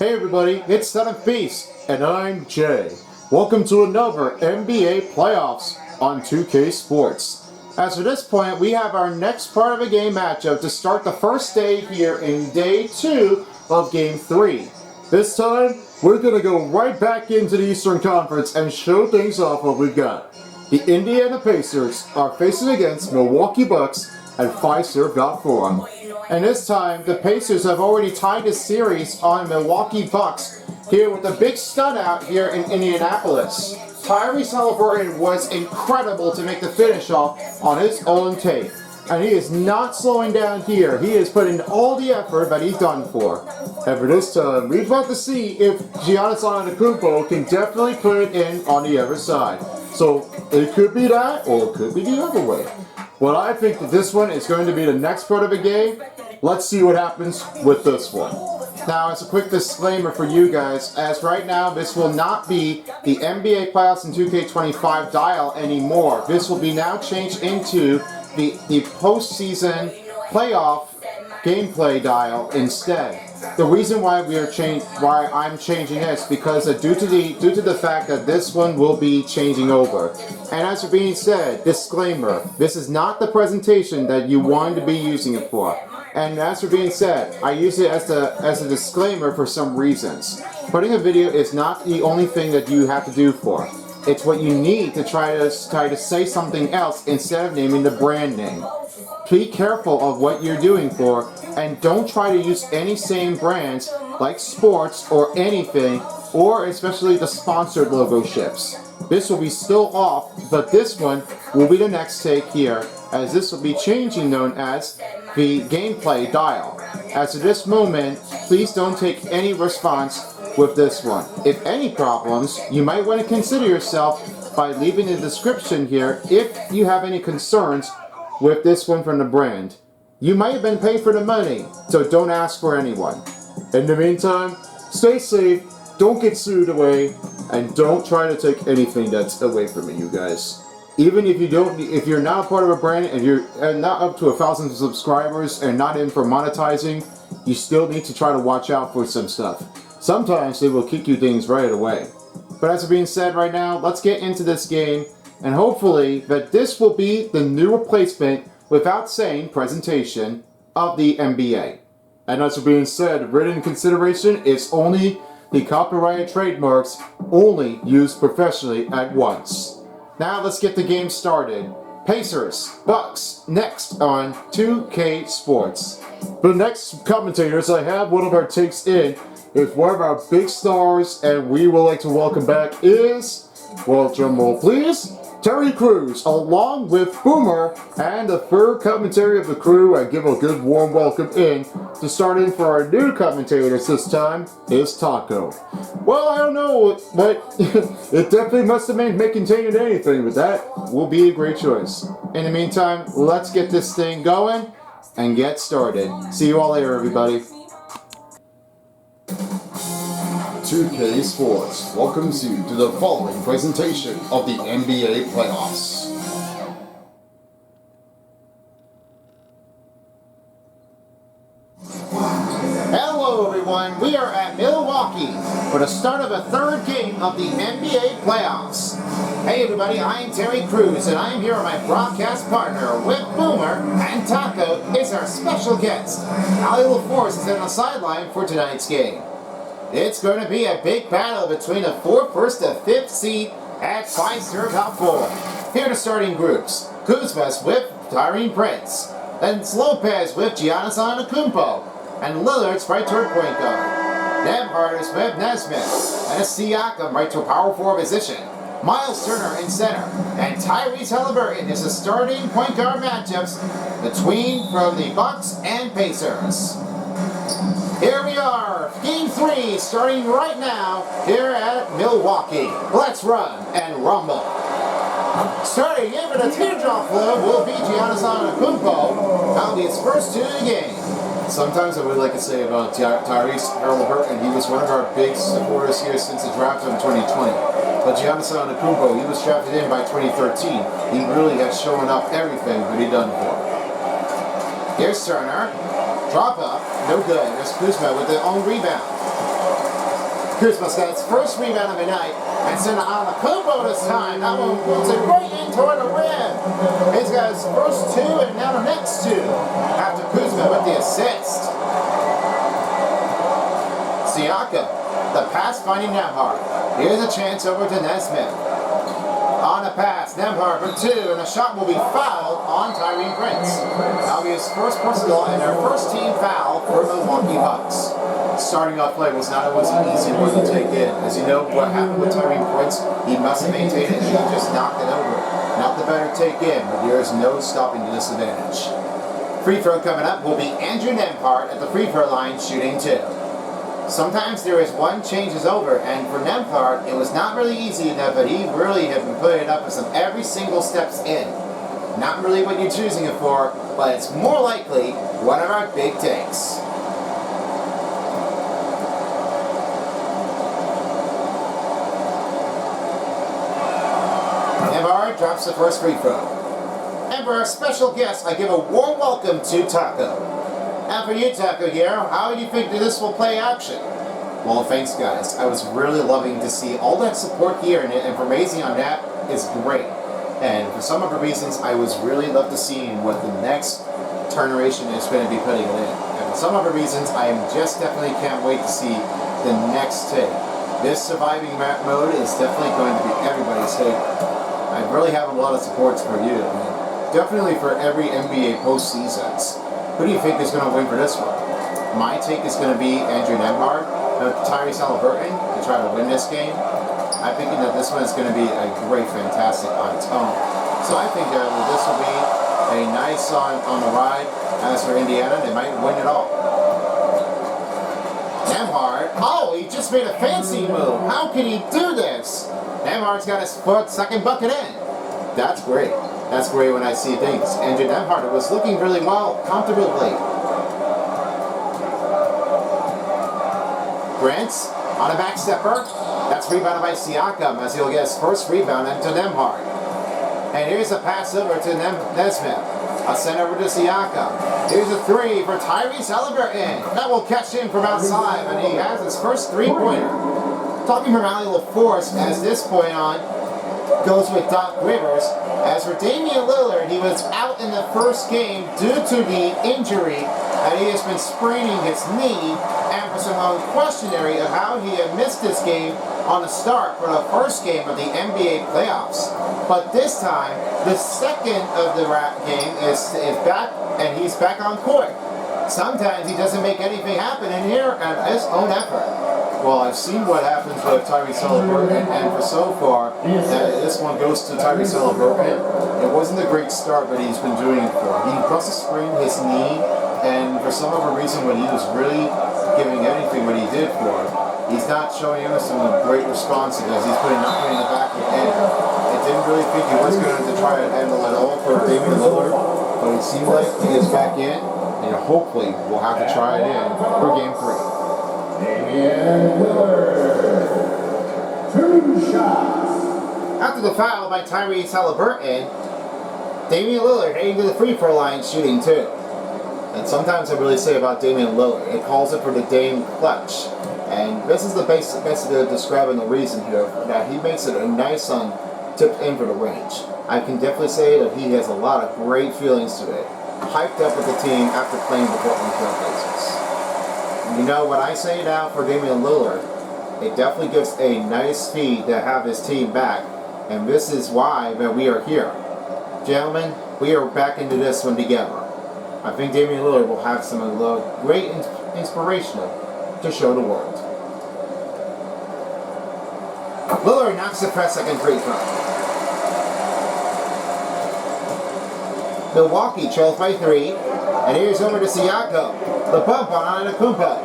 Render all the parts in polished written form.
Hey everybody, it's Son of Beast, and I'm Jay. Welcome to another NBA playoffs on 2K Sports. As for this point, we have our next part of a game matchup to start the first day here in day 2 of game 3. This time, we're going to go right back into the Eastern Conference and show things off what we've got. The Indiana Pacers are facing against Milwaukee Bucks at Fiserv Forum. And this time, the Pacers have already tied the series on Milwaukee Bucks here with a big stun out here in Indianapolis. Tyrese Halliburton was incredible to make the finish off on his own tape. And he is not slowing down here. He is putting all the effort that he's done for. And for this time, we're about to see if Giannis Antetokounmpo can definitely put it in on the other side. So it could be that, or it could be the other way. Well, I think that this one is going to be the next part of the game. Let's see what happens with this one. Now, as a quick disclaimer for you guys, as right now, this will not be the NBA playoffs in 2K25 dial anymore. This will be now changed into the postseason playoff gameplay dial instead. The reason why I'm changing this because due to the fact that this one will be changing over. And as for being said, disclaimer: this is not the presentation that you wanted to be using it for. And as for being said, I use it as a disclaimer for some reasons. Putting a video is not the only thing that you have to do for. It's what you need to try to say something else instead of naming the brand name. Be careful of what you're doing for, and don't try to use any same brands like sports or anything, or especially the sponsored logo ships. This will be still off, but this one will be the next take here, as this will be changing known as the gameplay dial. As of this moment, please don't take any response with this one. If any problems, you might want to consider yourself by leaving a description here if you have any concerns with this one from the brand. You might have been paid for the money, so don't ask for anyone. In the meantime, stay safe, don't get sued away, and don't try to take anything that's away from me, you guys. Even if you're not a part of a brand and you're not up to 1,000 subscribers and not in for monetizing, you still need to try to watch out for some stuff. Sometimes they will kick you things right away. But as being said right now, let's get into this game, and hopefully that this will be the new replacement, without saying presentation, of the NBA. And as being said, written consideration is only the copyrighted trademarks only used professionally at once. Now let's get the game started. Pacers, Bucks, next on 2K Sports. For the next commentators, I have one of our takes in. Is one of our big stars, and we would like to welcome back is, well, drum roll please, Terry Crews, along with Boomer, and the third commentary of the crew. I give a good warm welcome in to start in for our new commentators this time is Taco. Well, I don't know, but it definitely must have may contain anything, but that will be a great choice. In the meantime, let's get this thing going and get started. See you all later, everybody. 2K Sports welcomes you to the following presentation of the NBA playoffs. Hello everyone, we are at Milwaukee for the start of a third game of the NBA playoffs. Hey everybody, I am Terry Crews, and I am here with my broadcast partner with Boomer, and Taco is our special guest. Ali LaForce is on the sideline for tonight's game. It's going to be a big battle between the 1st to 5th seed at Fiserv Forum. Here are the starting groups. Kuzma's with Tyrese Prince, then Lopez with Giannis Antetokounmpo, and Lillard's right toward point guard. Nemhard's with Nesmith, and Siakam right to power forward position. Miles Turner in center, and Tyrese Halliburton is the starting point guard matchups between from the Bucks and Pacers. Here we are, Game 3, starting right now here at Milwaukee. Let's run and rumble. Starting in with a teardrop flow will be Giannis Antetokounmpo. That'll be his first 2 of the game. Sometimes I would like to say about Tyrese Halliburton, he was one of our big supporters here since the draft in 2020. But Giannis Antetokounmpo, he was drafted in by 2013. He really has shown up everything that he done for. Here's Turner. Drop up, no good. There's Kuzma with the own rebound. Kuzma's got his first rebound of the night, and sent it on the Kubo this time. That one puts it right in toward the rim. He's got his first two, and now the next two, after Kuzma with the assist. Siakam, the pass finding Nembhard. Here's a chance over to Nesmith. On a pass, Nembhard for two, and the shot will be fouled on Tyrese Prince. That'll be his first personal and their first team foul for the Milwaukee Bucks. Starting off play was not always an easy one to take in. As you know, what happened with Tyrese Prince, he must have maintained it and he just knocked it over. Not the better take in, but there is no stopping the disadvantage. Free throw coming up will be Andrew Nembhard at the free throw line shooting two. Sometimes there is one changes over, and for Nembhard, it was not really easy enough, but he really had been putting it up with some every single steps in. Not really what you're choosing it for, but it's more likely one of our big takes. Nembhard drops the first free throw. And for our special guest, I give a warm welcome to Taco. And for you, Taco, here, how do you think that this will play action? Well, thanks, guys. I was really loving to see all that support here, and information on that is great. And for some of the reasons, I was really love to see what the next generation is going to be putting it in. And for some of the reasons, I am just definitely can't wait to see the next take. This surviving map mode is definitely going to be everybody's favorite. I really have a lot of supports for you, and definitely for every NBA postseasons. Who do you think is going to win for this one? My take is going to be Andrew Nembhard, Tyrese Halliburton to try to win this game. I'm thinking that this one is going to be a great, fantastic on its own. So I think that this will be a nice on the ride. As for Indiana, they might win it all. Nembhard, oh, he just made a fancy move. How can he do this? Nembhard's got his second bucket in. That's great. That's great when I see things. Andrew Nembhard was looking really well, comfortably. Grant on a back stepper. That's rebounded by Siakam as he'll get his first rebound into Nembhard. And here's a pass over to Nesmith. A send over to Siakam. Here's a three for Tyrese Halliburton. That will catch him from outside, and he has his first three-pointer. Talking from Alley LaForce as this point on goes with Doc Rivers. As for Damian Lillard, he was out in the first game due to the injury, and he has been spraining his knee, and for some questionary of how he had missed this game on the start for the first game of the NBA playoffs. But this time, the second of the game is back, and he's back on court. Sometimes he doesn't make anything happen in here at his own effort. Well, I've seen what happens with Tyrese Halliburton, and for so far, this one goes to Tyrese Halliburton. It wasn't a great start, but he's been doing it for. He must have sprained his knee, and for some of the reason when he was really giving anything what he did for, he's not showing us some great response as he's putting nothing in the back of the end. I didn't really think he was going to try to handle it all for Damian Lillard, but it seemed like he is back in, and hopefully we'll have to try it in for Game 3. Damian Lillard, 2 shots. After the foul by Tyrese Halliburton, Damian Lillard heading to the free throw line shooting 2. And sometimes I really say about Damian Lillard, it calls it for the Dame clutch. And this is the basic describing the reason here, that he makes it a nice tip in for the range. I can definitely say that he has a lot of great feelings to it. Hyped up with the team after playing the Portland Trail Blazers. You know what I say now for Damian Lillard, it definitely gives a nice feed to have his team back, and this is why that we are here. Gentlemen, we are back into this one together. I think Damian Lillard will have some great inspirational to show the world. Lillard knocks the press second free throw. Milwaukee trails by 3, and here's over to Siakam. The bump on Antetokounmpo.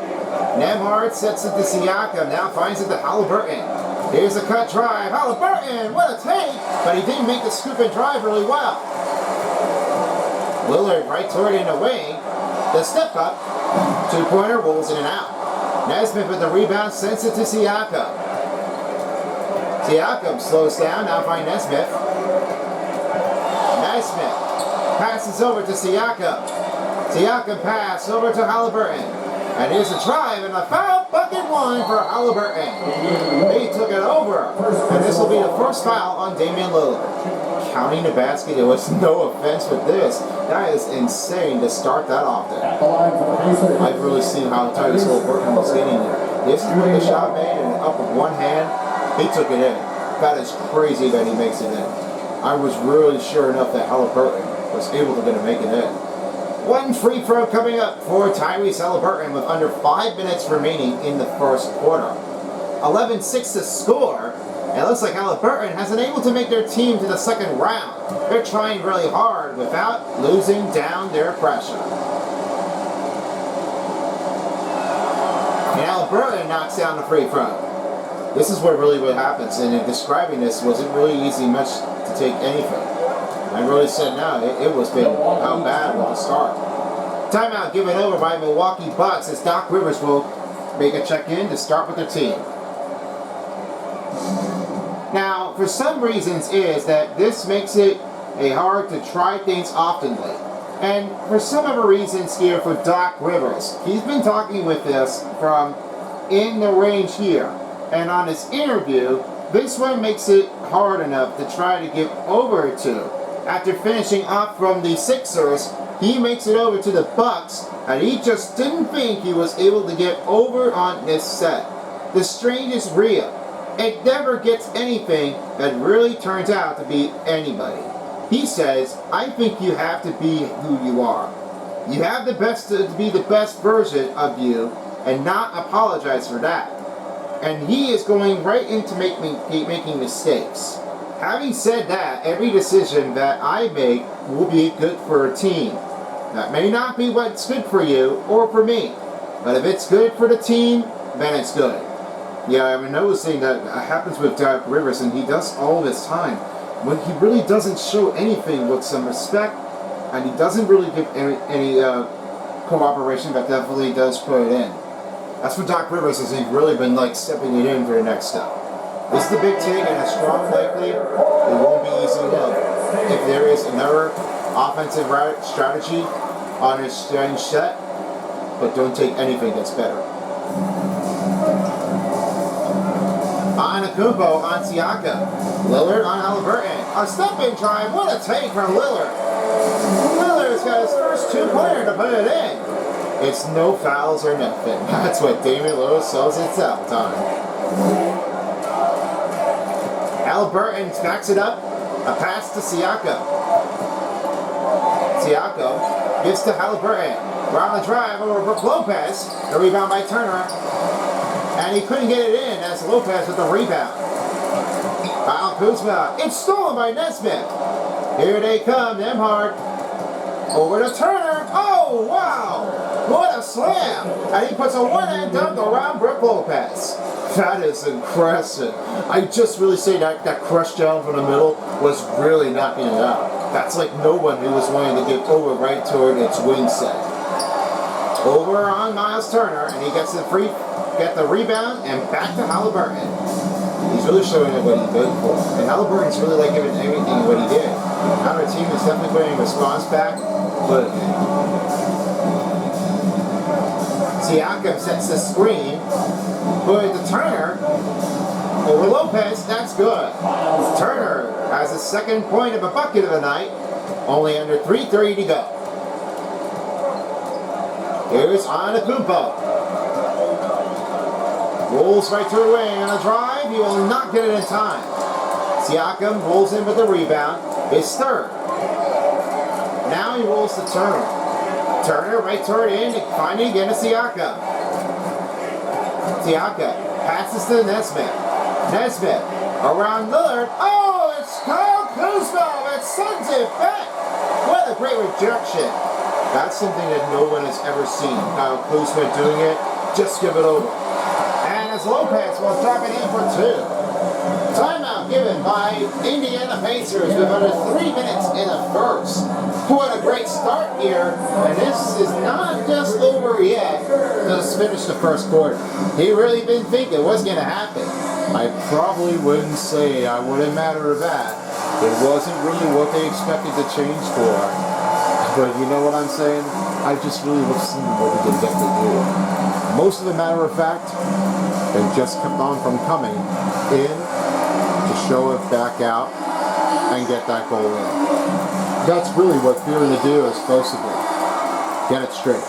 Nembhard sets it to Siakam, now finds it to Halliburton. Here's a cut drive. Halliburton, what a take! But he didn't make the scoop and drive really well. Lillard right toward it in a way. The step up. Two-pointer rolls in and out. Nesmith with the rebound sends it to Siakam. Siakam slows down, now finds Nesmith. Nesmith passes over to Siakam. Siakam pass over to Halliburton. And here's a drive, and a foul bucket line for Halliburton. They took it over. And this will be the first foul on Damian Lillard. Counting the basket, there was no offense with this. That is insane to start that off there. I've really seen how Tyrese Halliburton was getting there. This is when the shot made and up with one hand, he took it in. That is crazy that he makes it in. I was really sure enough that Halliburton was able to make it in. One free throw coming up for Tyrese Halliburton with under 5 minutes remaining in the first quarter. 11-6 to score. And it looks like Halliburton hasn't able to make their team to the second round. They're trying really hard without losing down their pressure. And Halliburton knocks down the free throw. This is what happens, and in describing this wasn't really easy much to take anything. I really said no, it was been how bad with the start. Timeout given over by Milwaukee Bucks as Doc Rivers will make a check-in to start with their team. Now, for some reasons is that this makes it hard to try things oftenly. And for some other reasons here for Doc Rivers, he's been talking with us from in the range here. And on his interview, this one makes it hard enough to try to get over to. After finishing off from the Sixers, he makes it over to the Bucks, and he just didn't think he was able to get over on this set. The strain is real. It never gets anything that really turns out to be anybody. He says, I think you have to be who you are. You have to be the best version of you and not apologize for that. And he is going right into making mistakes. Having said that, every decision that I make will be good for a team. That may not be what's good for you or for me, but if it's good for the team, then it's good. Yeah, I've been noticing that happens with Doc Rivers, and he does all this time. When he really doesn't show anything with some respect, and he doesn't really give any cooperation, but definitely does put it in. That's what Doc Rivers has really been stepping it in for the next step. This is the big take, and a strong likely it won't be easy enough. If there is another offensive strategy on his strange set, but don't take anything that's better. Antetokounmpo on Siakam. Lillard on Halliburton. A step-in drive. What a take from Lillard. Lillard's got his first two-pointer to put it in. It's no fouls or nothing. That's what Damian Lillard sells itself time. Halliburton backs it up. A pass to Siakam. Siakam gives to Halliburton. Around the drive over Brook Lopez. The rebound by Turner. And he couldn't get it in as Lopez with the rebound. Kyle Kuzma. It's stolen by Nesmith. Here they come, Nembhard. Over to Turner. Oh, wow. What a slam. And he puts a one-hand dunk around Brook Lopez. That is impressive. I just really say that crush down from the middle was really knocking it out. That's like no one who was wanting to get over right toward its wing set. Over on Miles Turner, and he gets the rebound, and back to Halliburton. He's really showing it what he's good for. And Halliburton's really giving everything what he did. Now our team is definitely putting a response back, but Siakam sets the screen, put it to Turner, over Lopez, that's good. Turner has his second point of a bucket of the night, only under 3:30 to go. Here's Antetokounmpo. Rolls right to the wing on a drive. He will not get it in time. Siakam rolls in with the rebound. His third. Now he rolls to Turner. Turner right toward in, finding again to Siakam. Siakam passes to Nesmith. Nesmith around Lillard. Oh, it's Kyle Kuzma that sends it back. What a great rejection. That's something that no one has ever seen. Kyle Kuzma doing it. Just give it over. As Lopez will drop it in for two. Timeout given by Indiana Pacers with under 3 minutes in the first. What a great start here, and this is not just over yet. Just finished the first quarter. He really been thinking what's going to happen. I probably wouldn't say I wouldn't matter of that. It wasn't really what they expected to change for. But you know what I'm saying? I just really was seeing what we could definitely do. Most of the matter of fact, and just kept on from coming in to show it back out and get that goal in. That's really what Fearing to do is supposed to do. Get it straight.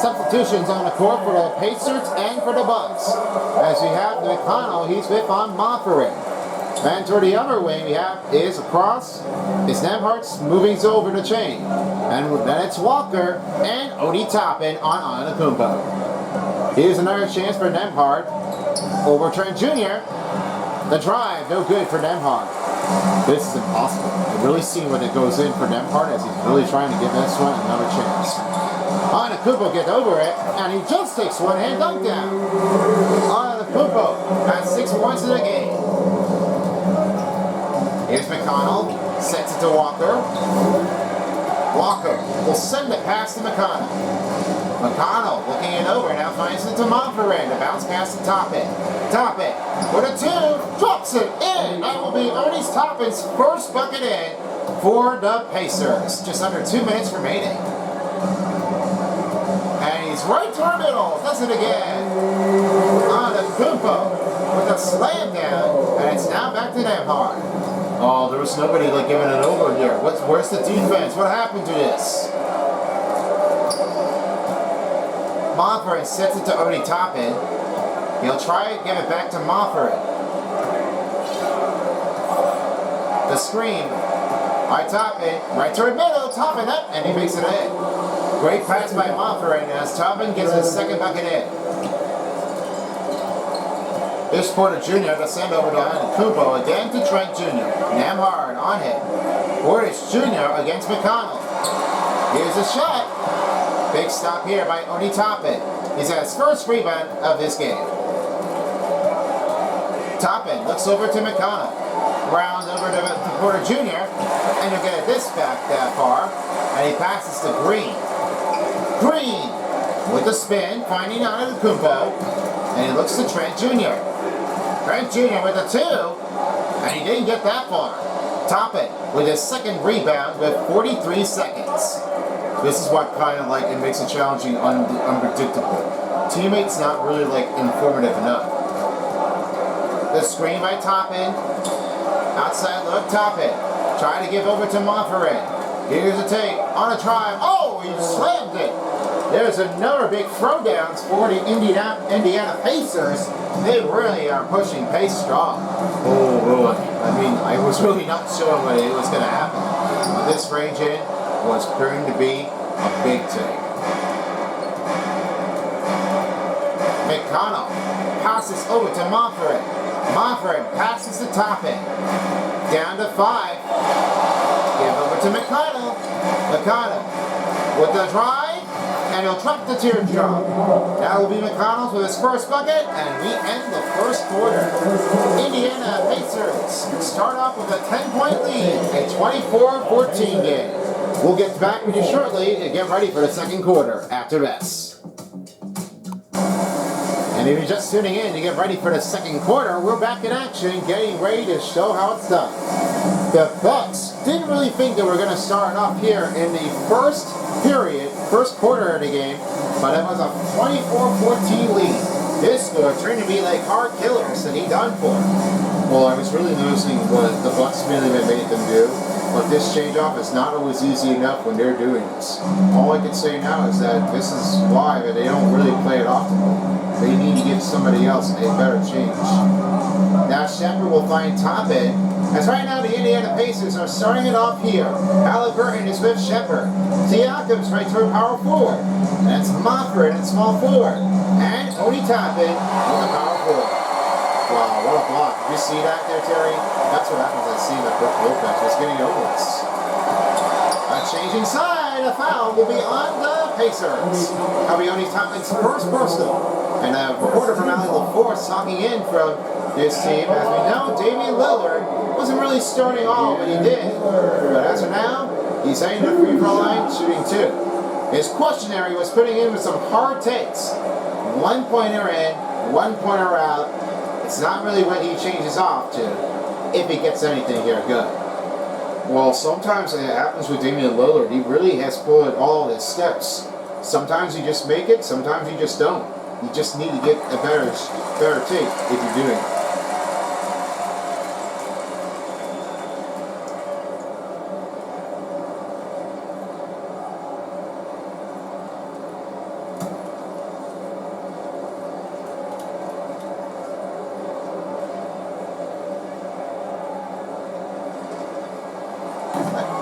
Substitutions on the court for the Pacers and for the Bucks. As we have McConnell, he's with on Monferrat. And toward the other wing we have is across. It's Nemhart's moving over the chain. And then it's Walker and Odi Toppin on Antetokounmpo. Here's another chance for Nemhart. Over Trent Jr. The drive, no good for Nemhart. This is impossible. I've really seen when it goes in for Nemhart as he's really trying to give this one another chance. Antetokounmpo gets over it, and he just takes one-hand dunk down. Antetokounmpo has 6 points in the game. Here's McConnell, sets it to Walker. Walker will send the pass to McConnell. McConnell looking it over, now finds it to Monferrat. The bounce pass to Toppin. Toppin with a 2, drops it in. That will be Ernest Toppin's first bucket in for the Pacers. Just under 2 minutes remaining. And he's right to our middle, does it again. Antetokounmpo with a slam down, and it's now back to Nemhart. Oh, there was nobody like giving it over here. Where's the defense? What happened to this? Monferrat sets it to Odi Toppin. He'll try to give it back to Monferrat. The screen by Toppin, right toward middle, Toppin up, and he makes it in. Great pass by Monferrat as Toppin gets his second bucket in. This Porter Jr. to send over to Antetokounmpo, again to Trent Jr. Nemhart on him. Porter Jr. against McConnell. Here's a shot. Big stop here by Odi Toppin. He's at his first rebound of this game. Toppin looks over to McConnell. Round over to Porter Jr. And he'll get this back that far. And he passes to Green. Green with the spin, finding Antetokounmpo. And he looks to Trent Jr. Trent Jr. with a 2. And he didn't get that far. Toppin with his second rebound with 43 seconds. This is what kind of like it makes it challenging, unpredictable. Teammates not really like informative enough. The screen by Toppin. Outside look, Toppin. Trying to give over to Monferrat. Here's a take on a drive. Oh, he slammed it. There's another big throwdowns for the Indiana Pacers. They really are pushing pace strong. Oh boy. I mean, I was really not sure what it was going to happen. This range in was proving to be a big take. McConnell passes over to Monferrat. Monferrat passes to Toppin. Down to 5. Give over to McConnell. McConnell with the drive. And he'll drop the teardrop. That will be McConnell with his first bucket, and we end the first quarter. Indiana Pacers start off with a 10-point lead, a 24-14 game. We'll get back with you shortly and get ready for the second quarter after this. And if you're just tuning in to get ready for the second quarter, we're back in action, getting ready to show how it's done. The Bucks didn't really think that we're going to start off here in the first quarter of the game, but it was a 24-14 lead. This score turned to be like hard killers that he done for. Well, I was really noticing what the Bucks really made them do, but this change-off is not always easy enough when they're doing this. All I can say now is that this is why they don't really play it often. They need to give somebody else a better change. Now Shepard will find Toppin, as right now the Indiana Pacers are starting it off here. Halliburton is with Shepard. Siakam's right to a power forward. That's Monferrat at small forward. And Odi Toppin with the power forward. Wow, what a block. Did you see that there, Terry? That's what happens. I see that Brook Lopez was getting over this. A changing side, a foul will be on the Pacers. That'll be Odi Toppin's first personal. And a reporter from Alley LaForce talking in from this team. As we know, Damian Lillard wasn't really starting all, but he did. But as of now, he's heading to the free throw line, shooting 2. His questionnaire was putting in with some hard takes. 1-pointer in, 1-pointer out. It's not really what he changes off to, if he gets anything here good. Well, sometimes it happens with Damian Lillard. He really has pulled all his steps. Sometimes you just make it, sometimes you just don't. You just need to get a better tape if you're doing it.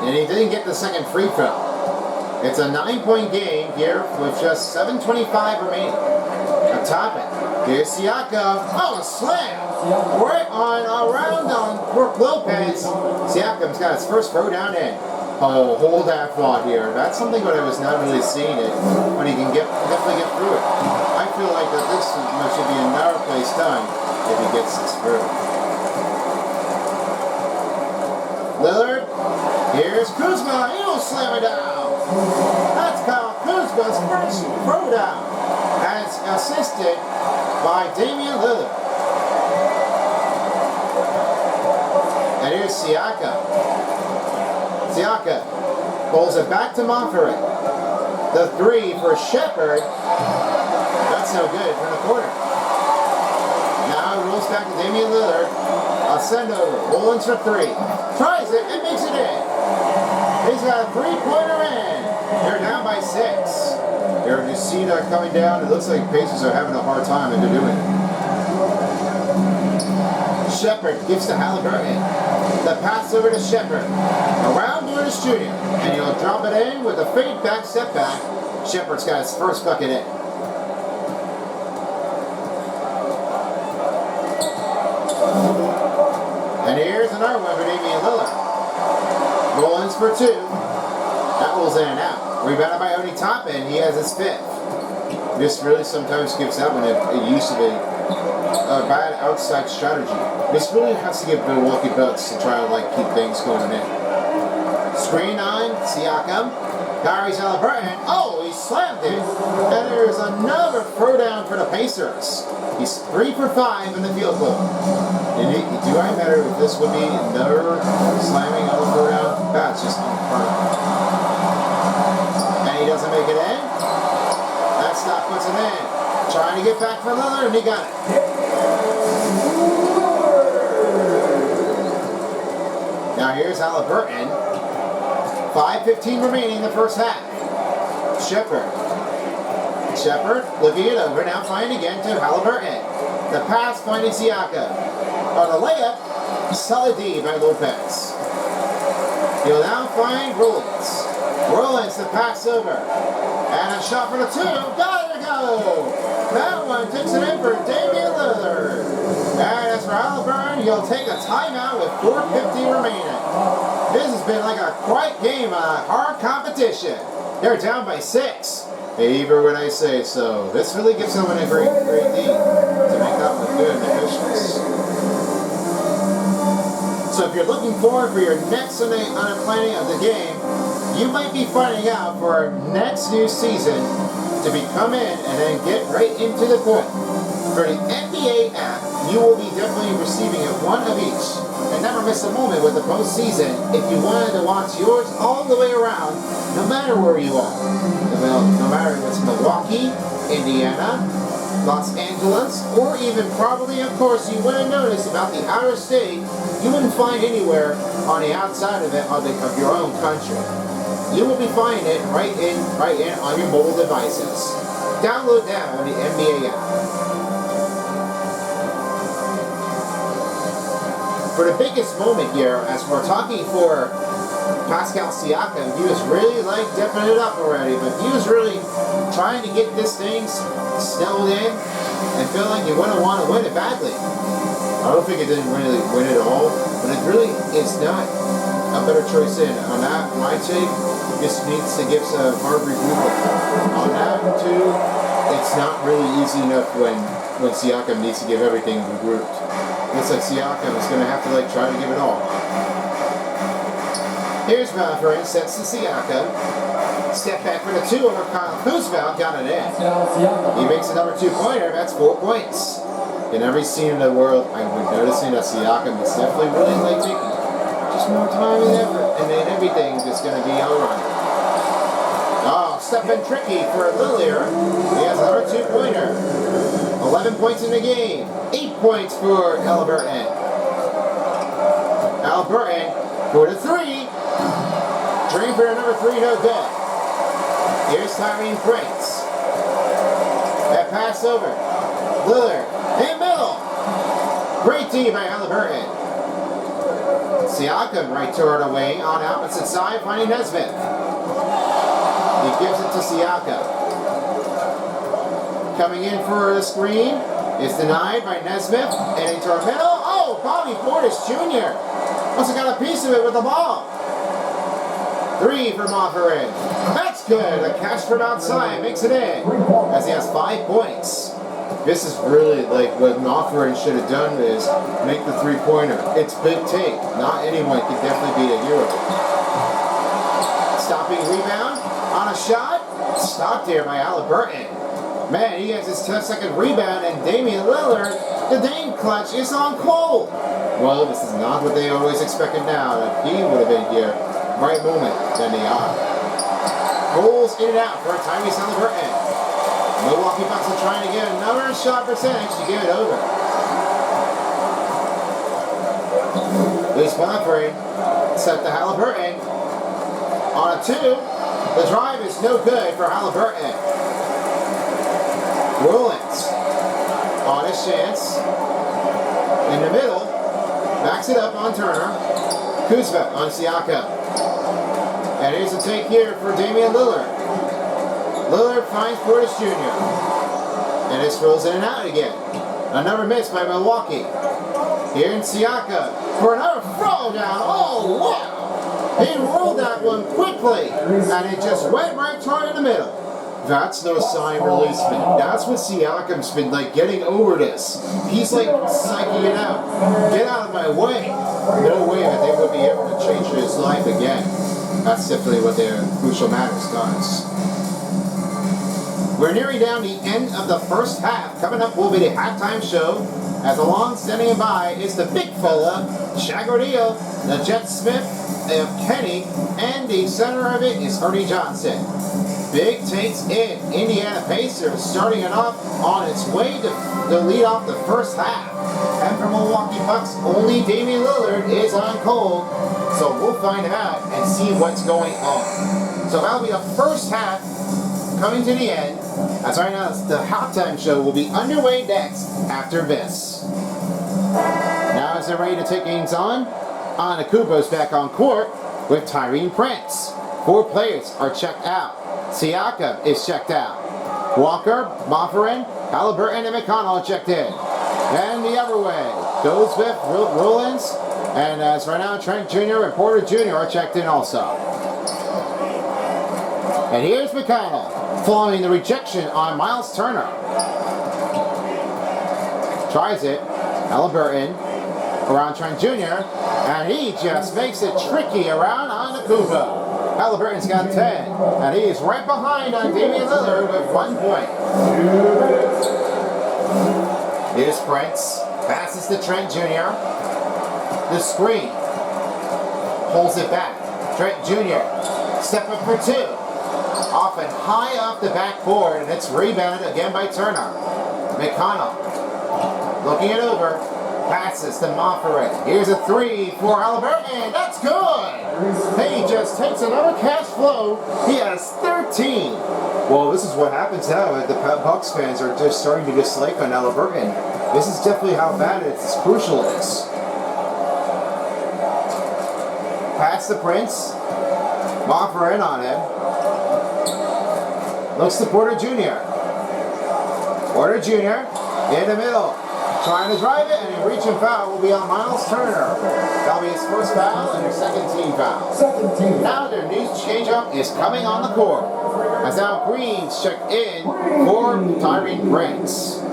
And he didn't get the second free throw. It's a 9-point game here with just 7:25 remaining. Atop it. Here's Siakam. Oh, a slam! Right on, around on Brook Lopez. Siakam's got his first throw down in. Oh, hold that thought here. That's something that I was not really seeing it, but he can definitely get through it. I feel like that this should be another place done if he gets this through. Lillard. Here's Kuzma. He'll slam it down. That's Kyle Kuzma's first throw down. And it's assisted by Damian Lillard. And here's Siakam. Siakam pulls it back to Monfort. The three for Shepherd. That's no good from the corner. Now it rolls back to Damian Lillard. A send over. Rollins for three. Tries it and makes it in. He's got a three-pointer in. They're down by 6. Here you see that coming down. It looks like Pacers are having a hard time and they're doing it. Shepherd gives to Halliburton. The pass over to Shepherd. Around Norris Jr. And he'll drop it in with a fade back step back. Shepherd's got his first bucket in. And here's another one for Damian Lillard. Rollins for 2. That rolls in and out. Rebounded by Oni Toppin. He has his 5th. This really sometimes gives that one a use of a bad outside strategy. This really has to give Milwaukee Bucks to try to keep things going in. Screen on Siakam. Carries Halliburton. Oh, he slammed it. And there's another throwdown for the Pacers. He's 3 for 5 in the field goal. Do I matter if this would be another slamming of the throwdown? That's just unheard of. And he doesn't make it in. That stop puts him in. Trying to get back for Lillard, and he got it. Now here's Halliburton. 5:15 remaining in the first half. Shepherd looking it over, now finding again to Halliburton. The pass finding Siakam. On the layup, solid D by Lopez. He'll now find Rollins. Rollins the pass over. And a shot for the 2. Got it to go! That one takes it in for Damian Lillard. And as for Halliburton, he'll take a timeout with 4:50 remaining. This has been like a quiet game, a hard competition. They're down by 6. Even when I say so. This really gives someone a great lead to make that one good in the officials. So if you're looking forward for your next Sunday planning of the game, you might be finding out for our next new season to come in and then get right into the point. For the NBA app, you will be definitely receiving one of each. And never miss a moment with the postseason if you wanted to watch yours all the way around, no matter where you are. No matter if it's Milwaukee, Indiana, Los Angeles, or even probably, of course, you wouldn't notice about the outer state, you wouldn't find anywhere on the outside of it of your own country. You will be finding it right in on your mobile devices. Download now on the NBA app. For the biggest moment here, as we're talking for Pascal Siakam, he was really dipping it up already, but he was really trying to get this thing snowed in and feel like he wouldn't want to win it badly. I don't think it didn't really win it all, but it really is not a better choice in. On that, my take, just needs to give some hard removal. On that, too, it's not really easy enough when Siakam needs to give everything regrouped. Looks like Siakam is going to have to try to give it all. Here's Monfort, sets to Siakam. Step back for the 2 over Kyle Kuzma, got it in. He makes another 2-pointer, that's 4 points. In every scene in the world, I'm noticing that Siakam is definitely really taking Just more time and effort, and then everything's just going to be alright. Oh, stepping tricky for Lillard. He has another 2-pointer. 11 points in the game. 8 points for Halliburton. Halliburton for the 3. Dream for another 3, no good. Here's Tyrene Prince. That pass over. Lillard in middle. Great team by Halliburton. Siakam right toward away on opposite side, finding Nesmith. He gives it to Siakam. Coming in for the screen is denied by Nesmith. And into our middle. Oh, Bobby Portis Jr. Must have got a piece of it with the ball. 3 for Monferin. That's good. A catch from outside makes it in. As he has 5 points. This is really like what Monferin should have done is make the 3-pointer. It's big take. Not anyone can definitely be a hero. Stopping rebound on a shot. Stopped there by Halliburton. Man, he has his 10-second rebound, and Damian Lillard, the Dame clutch, is on cold. Well, this is not what they always expected now. If he would have been here, right moment, then they are. Rolls in and out for Tyrese Halliburton. Milwaukee Bucks are trying to get another shot percentage to give it over. Loose Monferin set to Halliburton. On a 2, the drive is no good for Halliburton. Rollins on his chance. In the middle, backs it up on Turner. Kuzma on Siakam. And here's a take here for Damian Lillard. Lillard finds Portis Jr. And this rolls in and out again. Another miss by Milwaukee. Here in Siakam for another throw down. Oh, wow! He rolled that one quickly. And it just went right toward in the middle. That's no sign releasement. That's what Siakam's been like getting over this. He's like psyching it out. Get out of my way. No way that they would be able to change his life again. That's definitely what their Crucial Matters does. We're nearing down the end of the first half. Coming up will be the halftime show. As along standing by is the big fella, Shaq O'Neal, the Jet Smith of Kenny, and the center of it is Ernie Johnson. Big takes in Indiana Pacers starting it off on its way to lead off the first half. And for Milwaukee Bucks, only Damian Lillard is on cold. So we'll find out and see what's going on. So that'll be the first half coming to the end. As right now, the halftime show will be underway next after this. Now as they're ready to take games on, Antetokounmpo's back on court with Tyrene Prince. 4 players are checked out. Siakam is checked out. Walker, Monferin, Halliburton, and McConnell are checked in. And the other way goes with Rollins. And as right now, Trent Jr. and Porter Jr. are checked in also. And here's McConnell, following the rejection on Miles Turner. Tries it. Halliburton around Trent Jr. And he just makes it tricky around Antetokounmpo. Halliburton's got 10. And he is right behind on Damian Lillard with 1 point. Here's Prince. Passes to Trent Jr. The screen. Pulls it back. Trent Jr. Step up for 2. Off and high off the backboard, and it's rebounded again by Turner. McConnell looking it over. Passes to Monferin. Here's a 3 for Halliburton. That's good. He just takes another cash flow. He has 13. Well, this is what happens now. The Bucks fans are just starting to dislike on Halliburton. This is definitely how bad it's crucial it is. Pass to Prince. Monferin on him. Looks to Porter Jr. Porter Jr. in the middle. Trying to drive it, and a reaching foul will be on Miles Turner. That'll be his first foul and their second team foul. Now their new changeup is coming on the court. As now Green's checked in for Tyrene Prince.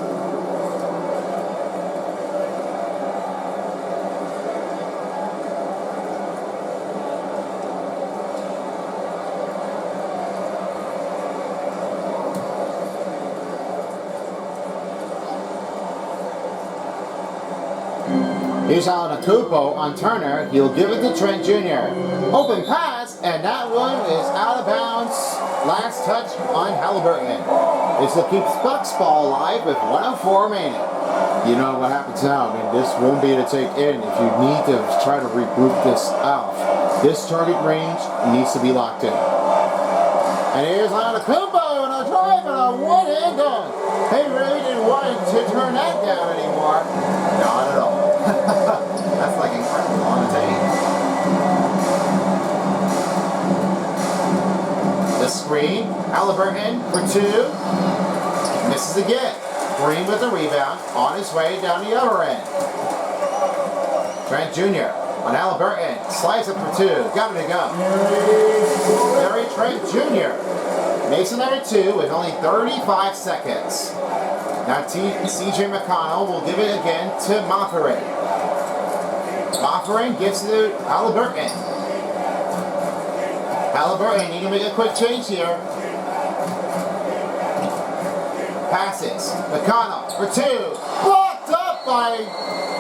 Here's Antetokounmpo on Turner. He'll give it to Trent Jr. Open pass, and that one is out of bounds. Last touch on Halliburton. This will keep Bucks ball alive with 1:04 remaining. You know what happens now. I mean, this won't be to take in if you need to try to regroup this out. This target range needs to be locked in. And here's Antetokounmpo and a drive and a one-hand dunk. They really didn't want to turn that down anymore. Not at all. That's like incredible on the tape. The screen, Halliburton for two. Misses again. Green with the rebound, on his way down the other end. Trent Jr. on Halliburton, slides it for two, got it to go. Gary Trent Jr. makes another two with only 35 seconds. Now CJ McConnell will give it again to Mathurin. Mathurin gives it to Halliburton. Halliburton, need to make a quick change here. Passes. McConnell for two. Blocked up by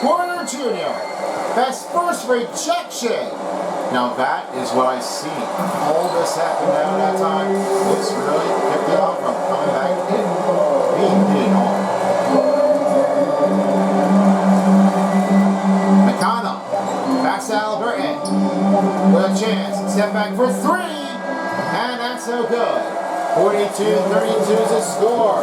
Porter Jr. That's first rejection. Now that is what I see. All this happened down that time. It's really kept it off from coming back in. Being home. McConnell. Pass to Halliburton. With a chance. Step back for three. And that's no good. 42-32 is the score.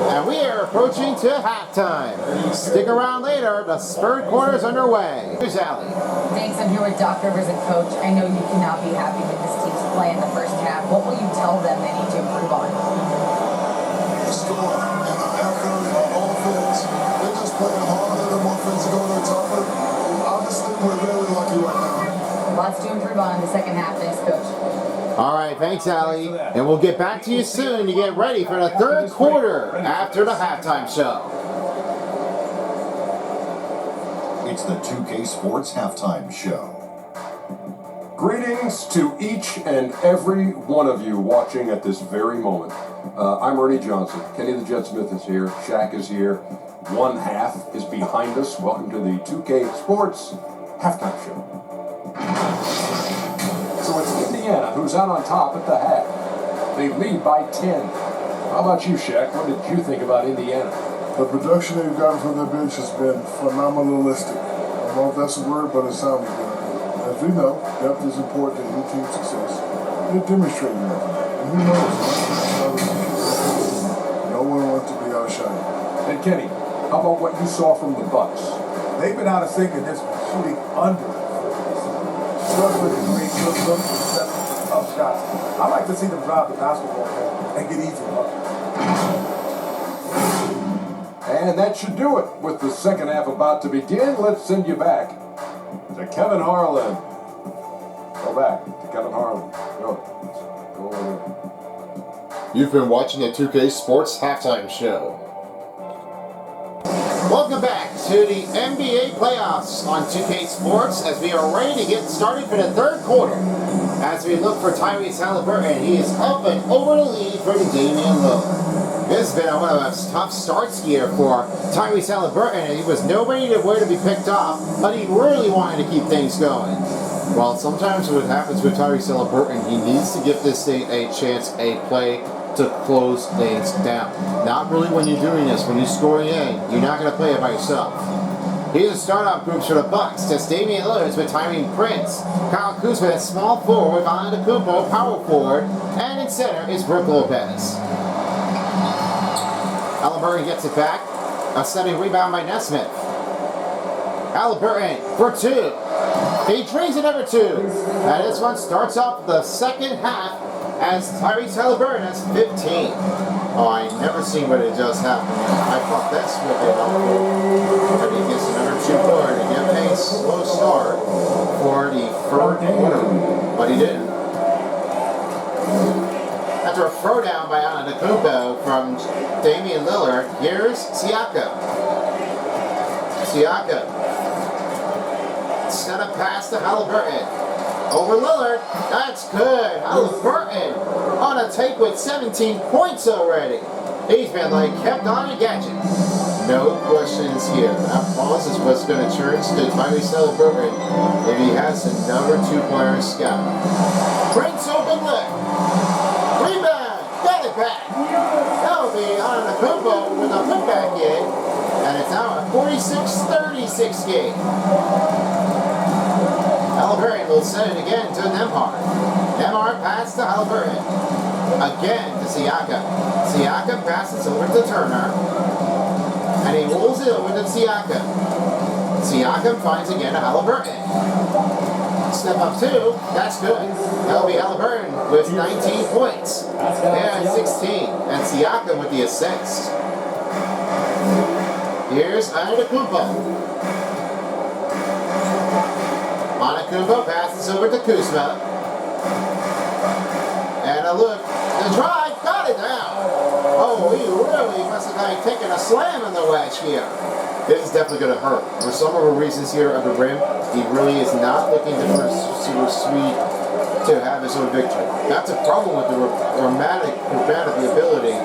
And we are approaching to halftime. Stick around later. The third quarter is underway. Here's Allie. Thanks. I'm here with Doc Rivers and Coach. I know you cannot be happy with this team's play in the first half. What will you tell them they need to improve on? Score and the outcome of offense. They're just playing harder. The offense is going tougher. Honestly, we're really lucky right now. Lots to improve on in the second half. Thanks, Coach. All right, thanks, Allie. And we'll get back to you soon to get ready for the third quarter after the halftime show. It's the 2K Sports Halftime Show. Greetings to each and every one of you watching at this very moment. I'm Ernie Johnson. Kenny the Jet Smith is here. Shaq is here. One half is behind us. Welcome to the 2K Sports Halftime Show. So it's Indiana who's out on top at the half. They lead by 10. How about you, Shaq? What did you think about Indiana? The production they've gotten from their bench has been phenomenalistic. I don't know if that's a word, but it sounds good. As we know, depth is important to any team's success. They're demonstrating that. And who knows? No one wants to be outshined. And Kenny, how about what you saw from the Bucks? They've been out of sync in this one, shooting under. Struggling to create good looks and acceptance of shots. I like to see them drive the basketball and get easy up. And that should do it. With the second half about to begin, let's send you back to Kevin Harlan. Go back to Kevin Harlan. Go over You've been watching the 2K Sports Halftime Show. Welcome back to the NBA playoffs on 2K Sports as we are ready to get started for the third quarter. As we look for Tyrese Halliburton, he is up and over the lead from Damian Lillard. This has been one of those tough starts here for Tyrese Halliburton. He was nobody where to be picked off, but he really wanted to keep things going. Well, sometimes what happens with Tyrese Halliburton, he needs to give this thing a chance, a play to close things down. Not really when you're doing this. When you're scoring in, you're not going to play it by yourself. Here's the start-off groups for the Bucks. That's Damian Lillard with Tyrese Prince. Kyle Kuzma at small forward, with Antetokounmpo power forward, and in center is Brook Lopez. Halliburton gets it back. A stunning rebound by Nesmith. Halliburton for two. He drains another two. And this one starts off the second half as Tyrese Halliburton has 15. Oh, I never seen what it just happened. I thought that's what they wanted. But he gets another two more to give a slow start for the third quarter. But he didn't. After a throwdown by Antetokounmpo from Damian Lillard, here's Siakam. Siakam. Set a pass to Halliburton. Over Lillard. That's good. Halliburton on a take with 17 points already. He's been kept on a gadget. no questions here. That pause is what's going to turn to Tyrese Halliburton if he has the number 2 player in scout. Prince open look. Rebound. Got it back. That'll be on the combo with a putback in. And it's now a 46-36 game. Halliburton will send it again to Nembhard. Nembhard pass to Halliburton. Again to Siakam. Siakam passes over to Turner. And he rolls it over to Siakam. Siakam finds again to Halliburton. Step up 2. That's good. That'll be Halliburton with 19 points. And 16. And Siakam with the assist. Here's Antetokounmpo. Antetokounmpo passes over to Kuzma. And a look. The drive. Got it down. Oh, he really must have taken a slam in the wedge here. This is definitely going to hurt. For some of the reasons here at the rim, he really is not looking to super sweet to have his own victory. That's a problem with the dramatic ability.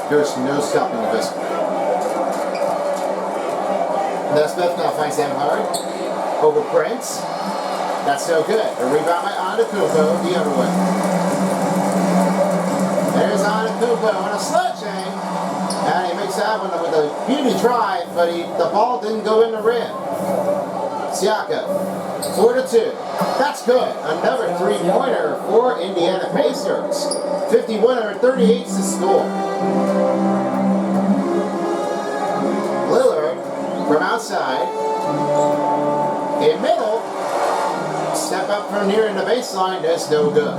There's no stopping the biscuit. Nesmith now finds Nembhard over Prince. That's no good. A rebound by Antetokounmpo the other way. There's Antetokounmpo on a sledgehammer. And he makes that one with a beauty drive, but the ball didn't go in the rim. Siakam, 4-2. That's good. Another 3-pointer for Indiana Pacers. 51-38 to score. Lillard from outside. In middle. Step up from near in the baseline. That's no good.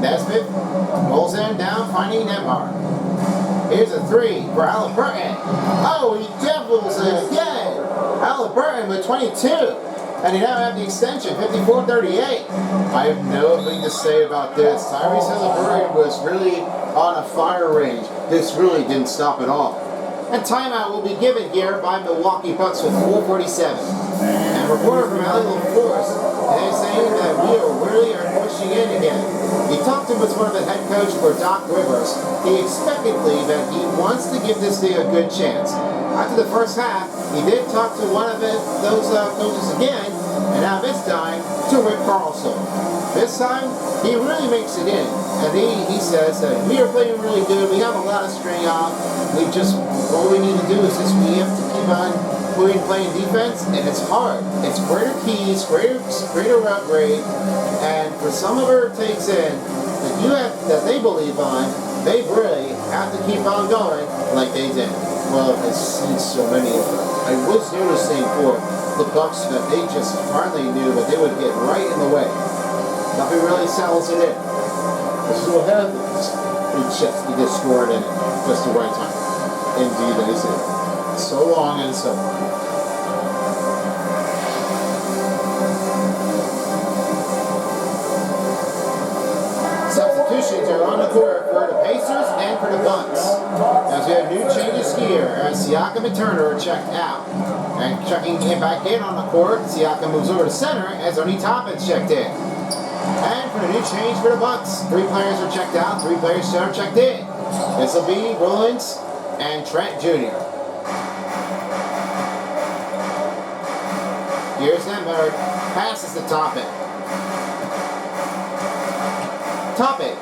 Nesmith rolls in down, finding Nembhard. Here's a 3 for Halliburton. Oh, he devils it again. Halliburton with 22. And he now have the extension, 54-38. I have nothing to say about this. Tyrese Halliburton was really on a fire range. This really didn't stop at all. And timeout will be given here by Milwaukee Bucks with 4:47. And reporter from Alley Force is saying that we really are pushing in again. He talked to one of the head coach for Doc Rivers. He expectedly that he wants to give this thing a good chance. After the first half, he did talk to one of those coaches again, and now this time to Rick Carlson. This time, he really makes it in, and he says that we are playing really good. We have a lot of string off. All we need to do is we have to keep on playing defense, and it's hard. It's greater keys, greater upgrade, and for some of our takes in that they believe on, they really have to keep on going like they did. Well, I've seen so many of them. I was noticing for the Bucks that they just finally knew that they would get right in the way. Nothing really settles it in. This is what happens. You get scored in just the right time. Indeed, they say. So long and so long. Substitutions are on the court for the Pacers and for the Bucks. As we have new changes here, as Siakam and Turner are checked out. And checking back in on the court, Siakam moves over to center as Ernie Toppin's checked in. And for the new change for the Bucks, 3 players are checked out, 3 players are checked in. This will be Rollins and Trent Jr. Here's Nembhard, passes to Toppin. Toppin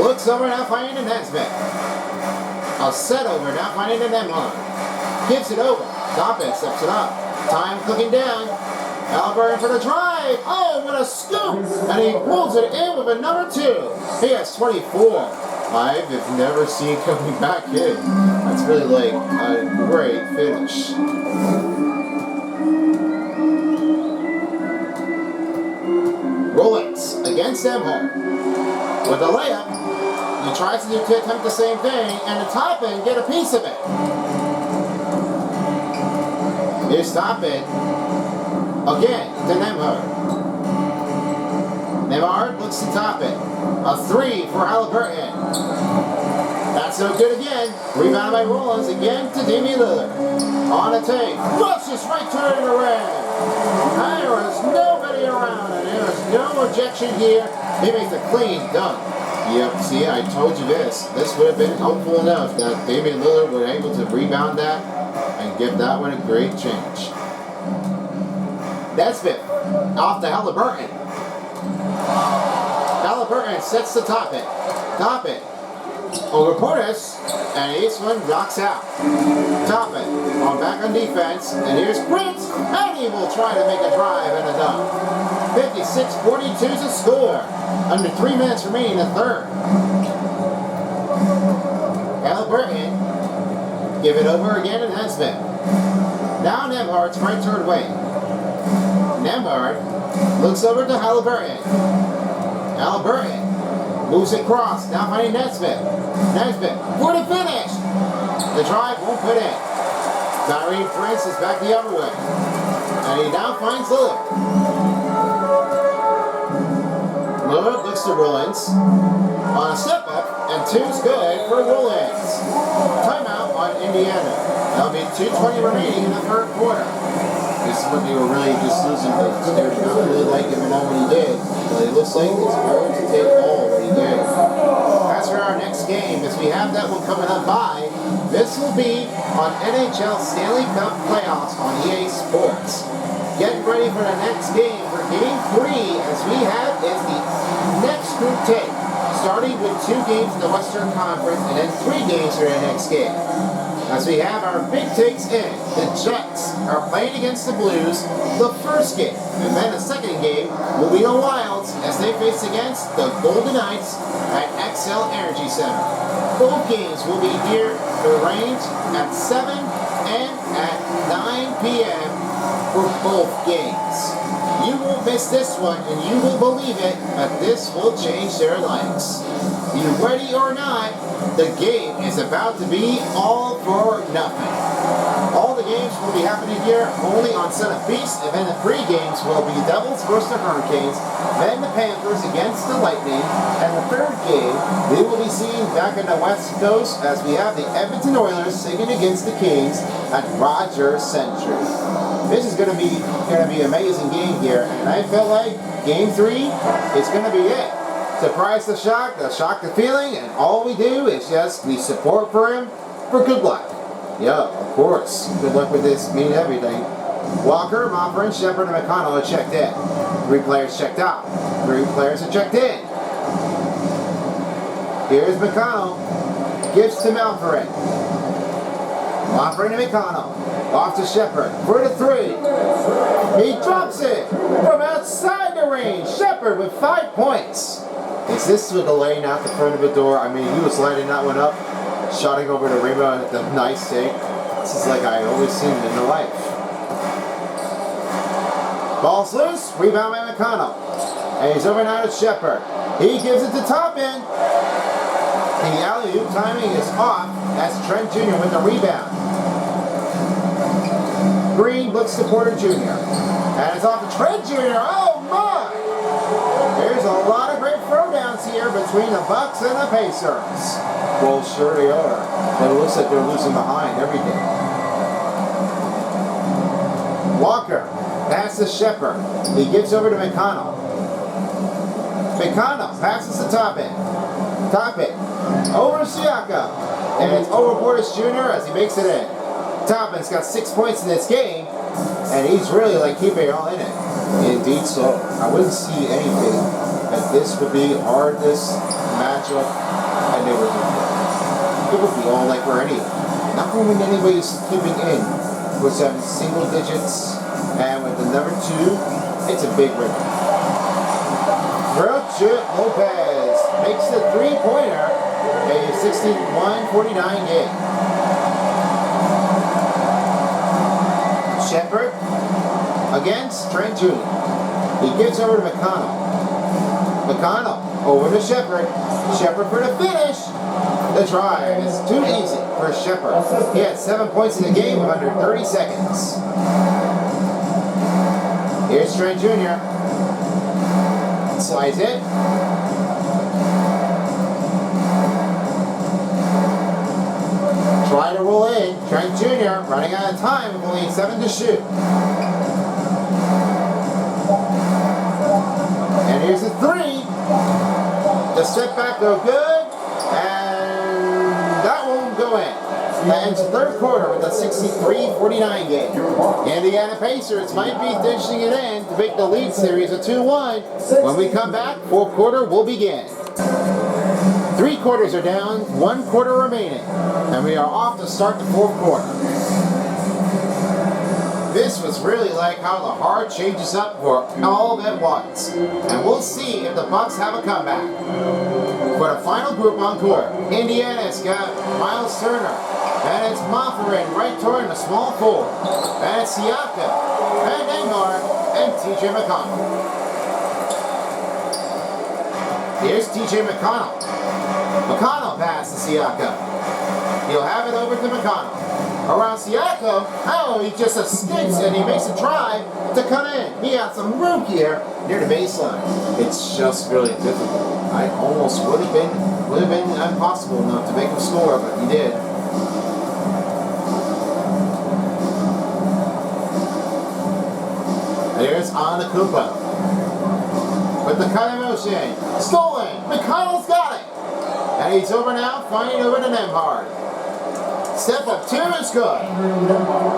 looks over, now finding the Nesmith. A set over, now finding the Nembhard. Gives it over. Toppin steps it up. Time clicking down. Halliburton for the drive. Oh, what a scoop! And he pulls it in with a number 2. He has 24. I have never seen coming back in. That's really like a great finish. Rolex against Nembhard. With a layup, he tries to attempt the same thing, and the Toppin get a piece of it. Here's Toppin. Again, to Nembhard. Nembhard looks to Toppin. A 3 for Halliburton. That's no good again. Rebounded by Rollins again to Damian Lillard. On a take. Rushes right to the rim. There was nobody around, and there was no ejection here. He makes a clean dunk. Yep, see, I told you this. This would have been helpful enough that Damian Lillard were able to rebound that and give that one a great change. Nesbitt off to Halliburton. Halliburton sets the top it. Top it. Over Portis, and this one knocks out. Top it. On back on defense, and here's Prince, and he will try to make a drive and a dunk. 56-42 is the score. Under 3 minutes remaining in the third. Halliburton, give it over again to Nesbitt. Now Nembhard's right turned way. Nembhard looks over to Halliburton. Halliburton moves it across, now finding Nesbitt. Nesbitt for the finish. The drive won't put in. Tyrese Prince is back the other way. And he now finds Lillard. Lillard looks to Rollins on a step up, and two's good for Rollins. Timeout on Indiana. That'll be 2:20 remaining in the third quarter. This is what they were really just losing. They were not really liking him all what he did, but it looks like it's hard to take all what he did. As for our next game, as we have that one coming up by, this will be on NHL Stanley Cup playoffs on EA Sports. Getting ready for the next game. For game 3, as we have, is the next group take, starting with 2 games in the Western Conference and then 3 games for the next game. As we have our big takes in, the Jets are playing against the Blues the first game, and then the second game will be the Wilds as they face against the Golden Knights at XL Energy Center. Both games will be here arranged at 7 and at 9 p.m. for both games. You won't miss this one, and you will believe it, that this will change their lives. You ready or not, the game is about to be all for nothing. All the games will be happening here only on Son of Beast, and then the 3 games will be Devils versus the Hurricanes, then the Panthers against the Lightning, and the 3rd game we will be seeing back in the West Coast as we have the Edmonton Oilers singing against the Kings at Rogers Century. This is going to be an amazing game here, and I feel like Game 3 is going to be it. Surprise the shock the feeling, and all we do is just we support for him for good luck. Yeah, of course. Good luck with this mean everything. Walker, Mopper, Shepard, and McConnell are checked in. 3 players checked out. 3 players are checked in. Here's McConnell. Gives to Malforet. Mopper and McConnell. Off to Shepard for the 3. He drops it from outside the range. Shepard with 5 points. Is this the delay out the front of the door? I mean, he was lighting that one up, shotting over the rebound at the nice take. This is like I always seen it in the life. Ball's loose, rebound by McConnell. And he's over now to Shepard. He gives it to Toppin. The alley-oop timing is off. That's Trent Jr. with the rebound. Green looks to Porter Jr. And it's off to Trent Jr. Oh my! There's a lot of great throwdowns here between the Bucks and the Pacers. Well, sure they are. But it looks like they're losing behind every day. Walker passes Shepard. He gives over to McConnell. McConnell passes to Toppin. Toppin over to Siakam. And it's over Portis Jr. as he makes it in. Toppin's got 6 points in this game, and he's really like keeping it all in it. Indeed so. I wouldn't see anything that this would be hardest matchup, and they were doing it. It would be all like for any. Not when anybody's keeping in. We're having single digits, and with the number 2, it's a big win. Rocha Lopez makes the 3-pointer, a 61-49 game. Shepard against Trent Jr. He gives over to McConnell. McConnell over to Shepard. Shepard for the finish. The drive is too easy for Shepard. He had 7 points in the game with under 30 seconds. Here's Trent Jr. Slides it. Trying to roll in. Trent Jr. running out of time with only 7 to shoot. And here's a 3. The step back not go good, and that won't go in. That ends the third quarter with a 63-49 game. Indiana Pacers might be dishing it in to make the lead series a 2-1. When we come back, fourth quarter will begin. 3 quarters are down, 1 quarter remaining, and we are off to start the fourth quarter. This was really like how the heart changes up for all at once, and we'll see if the Bucks have a comeback. For the final group on court, Indiana's got Miles Turner, and it's Moffarin right toward the small forward, and it's Siakam, and Neymar, and TJ McConnell. Here's TJ McConnell. McConnell pass to Siakam. He'll have it over to McConnell. Around Siakam, oh, he just escapes and he makes a try to cut in. He got some room here near the baseline. It's just really difficult. I almost would have been impossible enough to make him score, but he did. There's Antetokounmpo with the cut in motion. Stolen. McConnell's got it. And he's over now, finding over to Nembhard. Step up 2 is good.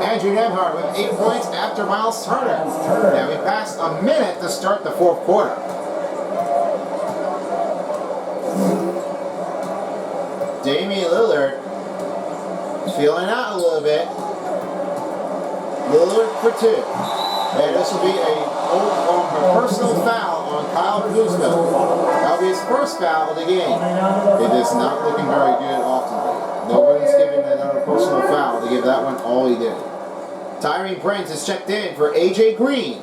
Andrew Nembhard with 8 points after Miles Turner. Now we passed a minute to start the fourth quarter. Damian Lillard feeling out a little bit. Lillard for 2. And this will be a personal foul on Kyle Kuzma. That'll be his first foul of the game. It is not looking very good often. Nobody's giving another personal foul to give that one all he did. Tyrese Prince is checked in for AJ Green.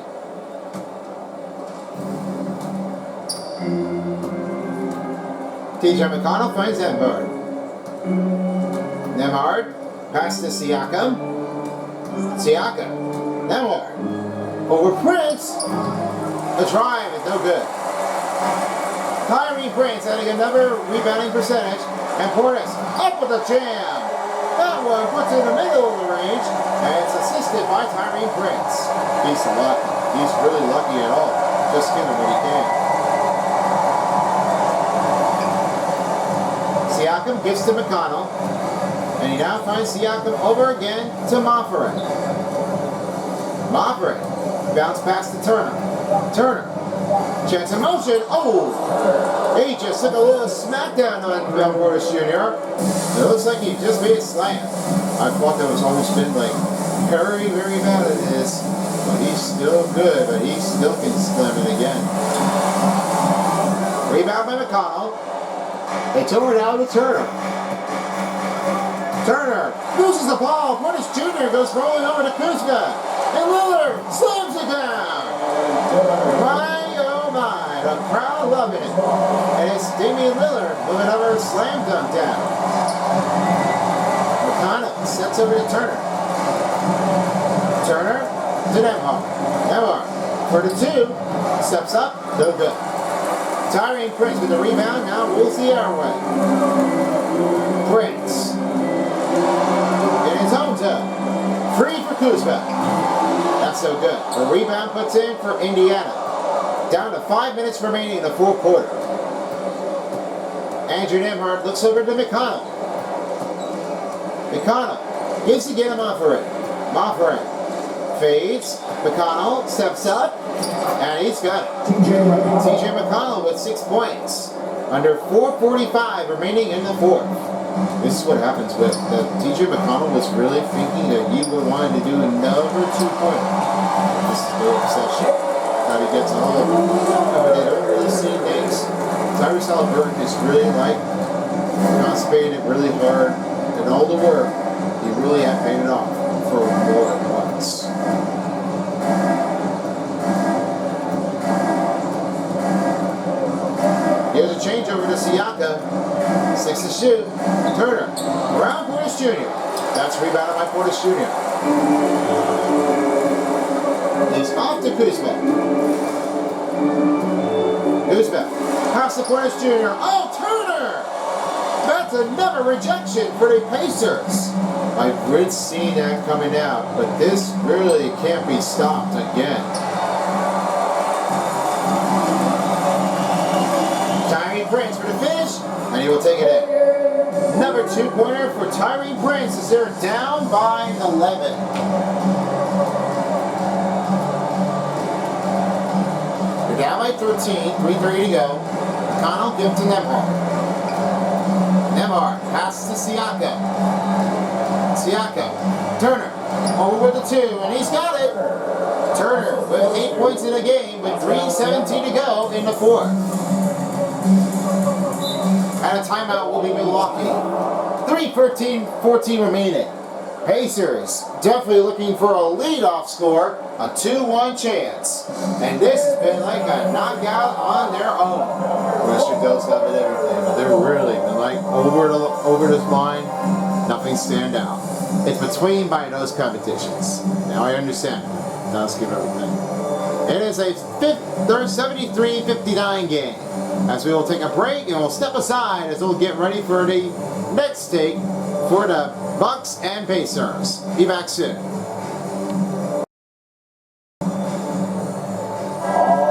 TJ McConnell finds Nembhard. Nembhard, pass to Siakam. Siakam, Nembhard. Over Prince. The drive is no good. Tyrese Prince adding another rebounding percentage. And Portis up with the jam. That one puts it in the middle of the range. And it's assisted by Tyrese Prince. He's lucky. He's really lucky at all. Just give him what he can. Siakam gives to McConnell. And he now finds Siakam over again to Moffarin. Moffarin. Bounce pass to Turner. Turner. Chance in motion. Oh! He just took a little smackdown on Portis Jr. It looks like he just made a slam. I thought that was almost been like very, very bad at this. But he's still good, but he still can slam it again. Rebound by McConnell. They tore it out to Turner. Turner loses the ball. Portis Jr. goes rolling over to Kuzma. And Lillard slams it down. My, oh my, the crowd loving it. And it's Damian Lillard moving over and slam dunk down. McConnell sets over to Turner. Turner to Nembhard. Nembhard for the 2. Steps up, no good. Tyrese Prince with the rebound, now rules the airway. Prince. In his own zone. Free for Kuzma. That's so good. The rebound puts in for Indiana. Down to 5 minutes remaining in the fourth quarter. Andrew Nembhard looks over to McConnell. McConnell gives again to Moffarin. Moffarin fades. McConnell steps up. And he's got it. TJ McConnell with 6 points. Under 4:45 remaining in the fourth. This is what happens with TJ McConnell was really thinking that he would want to do another 2-pointer. This is the obsession that he gets all over. But they don't really see things. Tyrese Halliburton is really like constipated really hard, and all the work he really had paid it off for more than once. Here's a changeover to Siakam. 6 to shoot. Turner. Around Portis Jr. That's rebounded by Portis Jr. He's off to Kuzma. Kuzma. Pass to Portis Jr. Oh, Turner! That's another rejection for the Pacers. I've really seen that coming out, but this really can't be stopped again. Tyrese Prince for the finish. And he will take it in. Another 2-pointer for Tyree Prince as they're down by 11. They're down by 13, 3:30 to go. McConnell gives to Nemhard. Nemhard passes to Siakam. Siakam. Turner. Over with the 2, and he's got it. Turner with 8 points in the game with 3:17 to go in the 4th. And a timeout will be Milwaukee. 3:14 remaining. Pacers definitely looking for a leadoff score, a 2-1 chance. And this has been like a knockout on their own. Western Bills have it everything. They're really been like over this line, nothing stand out. It's between by those competitions. Now I understand. Now let's give everything. It is a 73-59 game. As we will take a break and we'll step aside as we'll get ready for the next stake for the Bucks and Pacers. Be back soon.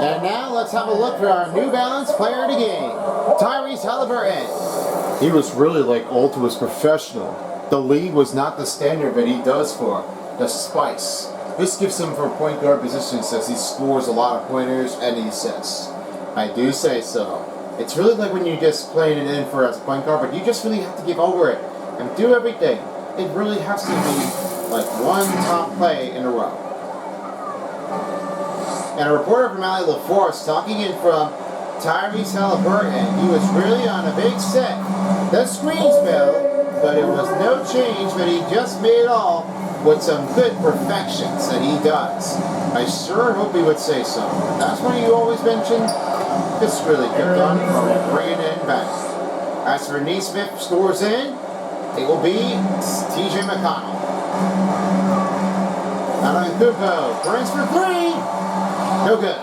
And now let's have a look for our New Balance player of the game, Tyrese Halliburton. He was really like ultimate professional. The league was not the standard that he does for the spice. This gives him for point guard position since he scores a lot of pointers and he assists. I do say so. It's really like when you're just playing it in for as a point guard, but you just really have to give over it and do everything. It really has to be like one top play in a row. And a reporter from Alley LaForce talking in from Tyrese Halliburton. He was really on a big set. The screens fell, but it was no change, but he just made it all with some good perfections that he does. I sure hope he would say so. That's what you always mentioned. This really kept on from bringing it back. As for Neesmith scores in, it will be TJ McConnell. Antetokounmpo burns for 3. No good.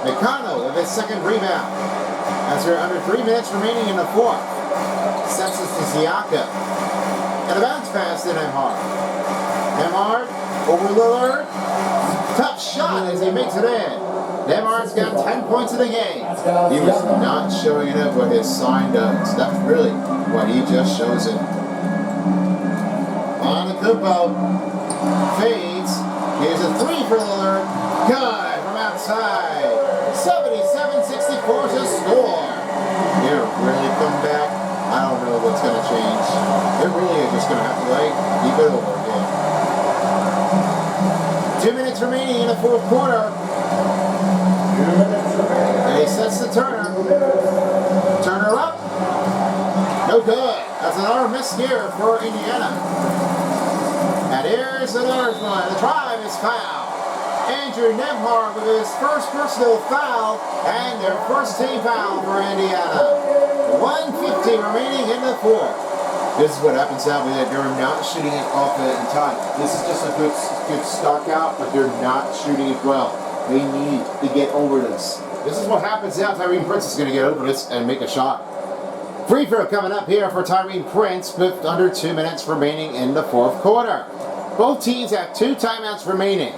McConnell with his second rebound. As we're under 3 minutes remaining in the 4th. Sets us to Siakam. And a bounce pass to Nemhard. Nemhard over Lillard. Tough shot as he makes it in. Nemhard's got 10 points in the game. He was not showing it up what his sign does. That's really what he just shows it. Antetokounmpo fades. Here's a 3 for Lillard. Good from outside. 77-64 is a score. Here, really come back. I don't know what's going to change. They're really just going to have to keep it over again. 2 minutes remaining in the 4th quarter. And he sets the Turner. Turner up. No good. That's another miss here for Indiana. And here's another one. The drive is fouled. Andrew Nemhard with his first personal foul and their first team foul for Indiana. 1:50 remaining in the 4th. This is what happens now when they're not shooting it off in time. This is just a good stock out, but they're not shooting it well. They need to get over this. This is what happens now. Tyrese Prince is going to get over this and make a shot. Free throw coming up here for Tyrese Prince with under 2 minutes remaining in the 4th quarter. Both teams have 2 timeouts remaining.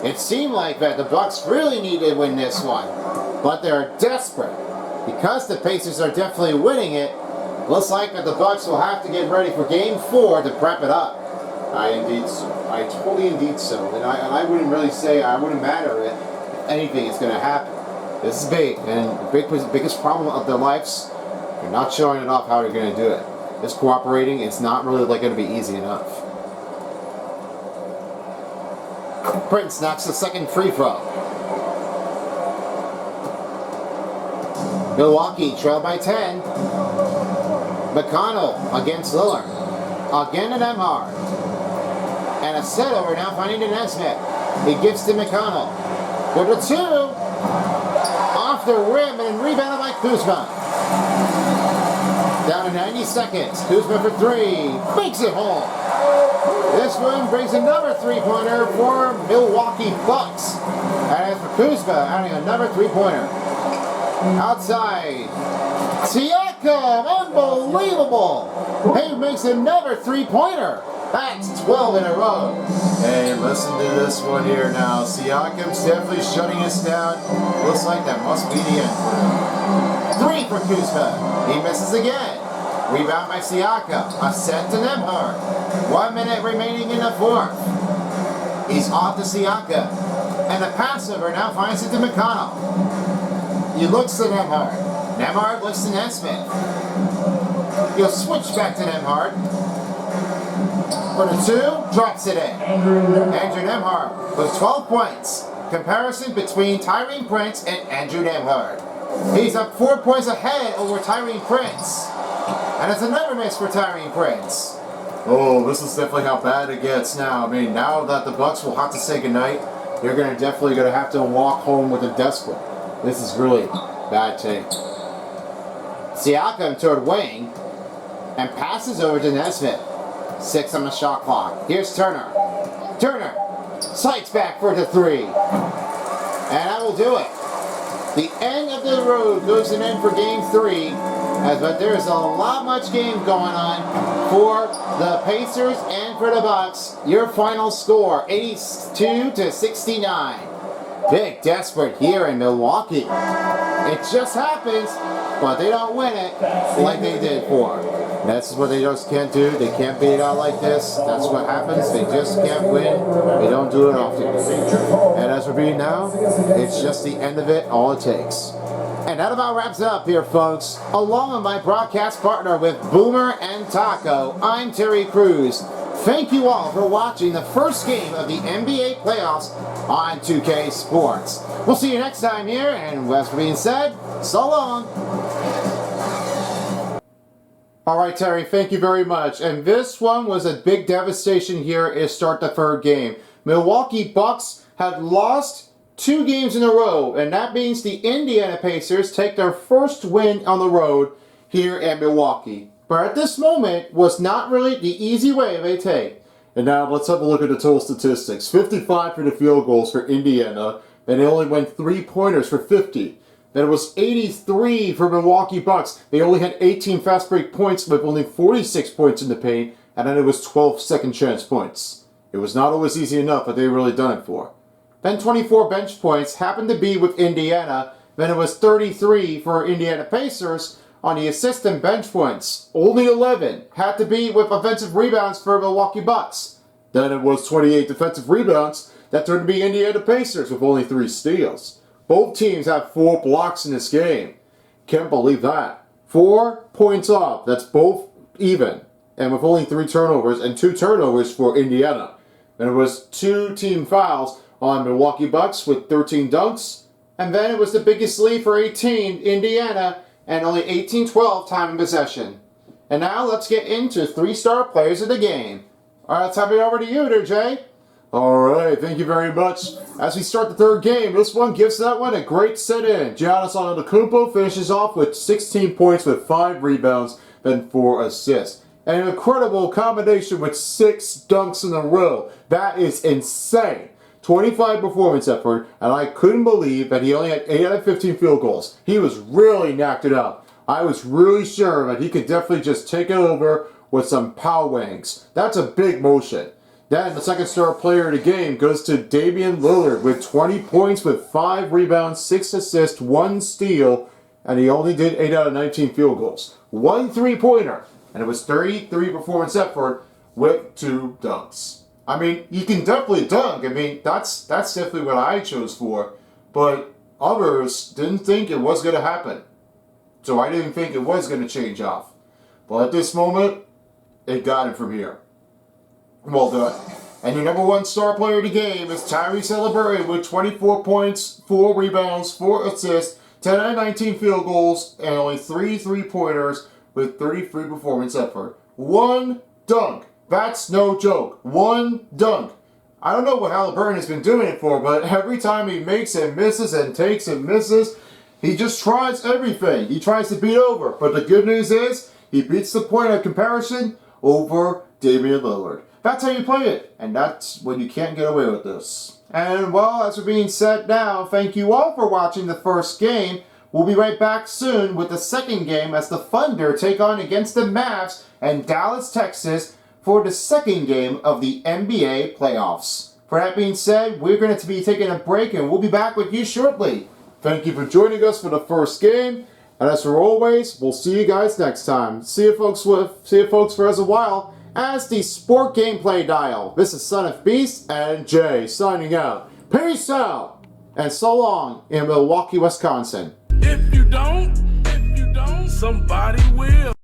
It seemed like that the Bucks really need to win this one, but they're desperate. Because the Pacers are definitely winning it, looks like that the Bucks will have to get ready for Game 4 to prep it up. I totally indeed so. And I wouldn't really say, I wouldn't matter if anything is going to happen. This is big, and the biggest problem of their lives, they're not showing it off how they're going to do it. This cooperating, it's not really going to be easy enough. Prince knocks the second free throw. Milwaukee trailed by 10. McConnell against Lillard. Again to Nemhard. And a set over now finding to Nesmith. He gives to McConnell. With a 2. Off the rim and rebounded by Kuzma. Down to 90 seconds. Kuzma for 3. Makes it home. This one brings another 3-pointer for Milwaukee Bucks. And as for Kuzma, adding another 3-pointer. Outside. Siakam, unbelievable. He makes another 3-pointer. That's 12 in a row. And listen to this one here now. Siakam's definitely shutting us down. Looks like that must be the end for him. 3 for Kuzma. He misses again. Rebound by Siakam. A set to Nembhard. 1 minute remaining in the fourth. He's off to Siakam. And the passover now finds it to McConnell. He looks to Nembhard. Nembhard looks to Nesmith. He'll switch back to Nembhard. For the 2, drops it in. Andrew Nembhard with 12 points. Comparison between Tyrene Prince and Andrew Nembhard. He's up 4 points ahead over Tyrene Prince. And it's another miss for Tyrene Prince. Oh, this is definitely how bad it gets now. I mean, now that the Bucks will have to say goodnight, they're definitely going to have to walk home with a desperate. This is really bad take. Siakam toward wing and passes over to Nesmith. 6 on the shot clock. Here's Turner. Turner sights back for the 3. And that will do it. The end of the road goes an end for Game 3. But there's a lot much game going on for the Pacers and for the Bucks. Your final score, 82-69. Big desperate here in Milwaukee. It just happens, but they don't win it like they did for. That's what they just can't do. They can't beat it out like this. That's what happens. They just can't win. They don't do it often. And as we're being now, it's just the end of it, all it takes. And that about wraps it up here, folks. Along with my broadcast partner with Boomer and Taco, I'm Terry Crews. Thank you all for watching the first game of the NBA playoffs on 2K Sports. We'll see you next time here, and with that being said, so long. Alright, Terry, thank you very much. And this one was a big devastation here to start the third game. Milwaukee Bucks had lost 2 games in a row, and that means the Indiana Pacers take their first win on the road here in Milwaukee. But at this moment was not really the easy way they take. And now let's have a look at the total statistics. 55 for the field goals for Indiana, and they only went 3-pointers for 50. Then it was 83 for Milwaukee Bucks. They only had 18 fast break points with only 46 points in the paint, and then it was 12 second chance points. It was not always easy enough, but they really done it for. Then 24 bench points happened to be with Indiana. Then it was 33 for Indiana Pacers on the assistant bench points. Only 11 had to be with offensive rebounds for Milwaukee Bucks. Then it was 28 defensive rebounds that turned to be Indiana Pacers with only 3 steals. Both teams had 4 blocks in this game. Can't believe that. 4 points off. That's both even. And with only 3 turnovers and 2 turnovers for Indiana. And it was 2 team fouls on Milwaukee Bucks with 13 dunks. And then it was the biggest lead for 18, Indiana, and only 18-12 time in possession. And now let's get into 3-star players of the game. Alright, let's have it over to you there, Jay. Alright, thank you very much. As we start the third game, this one gives that one a great set-in. Giannis Antetokounmpo finishes off with 16 points with 5 rebounds, then 4 assists. An incredible combination with 6 dunks in a row. That is insane. 25 performance effort, and I couldn't believe that he only had 8 out of 15 field goals. He was really knocked it out. I was really sure that he could definitely just take it over with some pow wangs. That's a big motion. Then the second star player of the game goes to Damian Lillard with 20 points with 5 rebounds, 6 assists, 1 steal, and he only did 8 out of 19 field goals. 1 3-pointer, and it was 33 performance effort with 2 dunks. I mean, you can definitely dunk. I mean, that's definitely what I chose for. But others didn't think it was going to happen. So I didn't think it was going to change off. But at this moment, it got him from here. Well done. And your number 1 star player of the game is Tyrese Haliburton with 24 points, 4 rebounds, 4 assists, 10 out of 19 field goals, and only 3 3-pointers with 33 performance effort. 1 dunk. That's no joke. 1 dunk. I don't know what Haliburton has been doing it for, but every time he makes and misses and takes and misses, he just tries everything. He tries to beat over. But the good news is, he beats the point of comparison over Damian Lillard. That's how you play it. And that's when you can't get away with this. And well, as we're being said now, thank you all for watching the first game. We'll be right back soon with the second game as the Thunder take on against the Mavs in Dallas, Texas, for the second game of the NBA playoffs. For that being said, we're going to be taking a break and we'll be back with you shortly. Thank you for joining us for the first game. And as for always, we'll see you guys next time. See you folks for as a while as the Sport Gameplay Dial. This is Son of Beast and Jay signing out. Peace out and so long in Milwaukee, Wisconsin. If you don't, somebody will.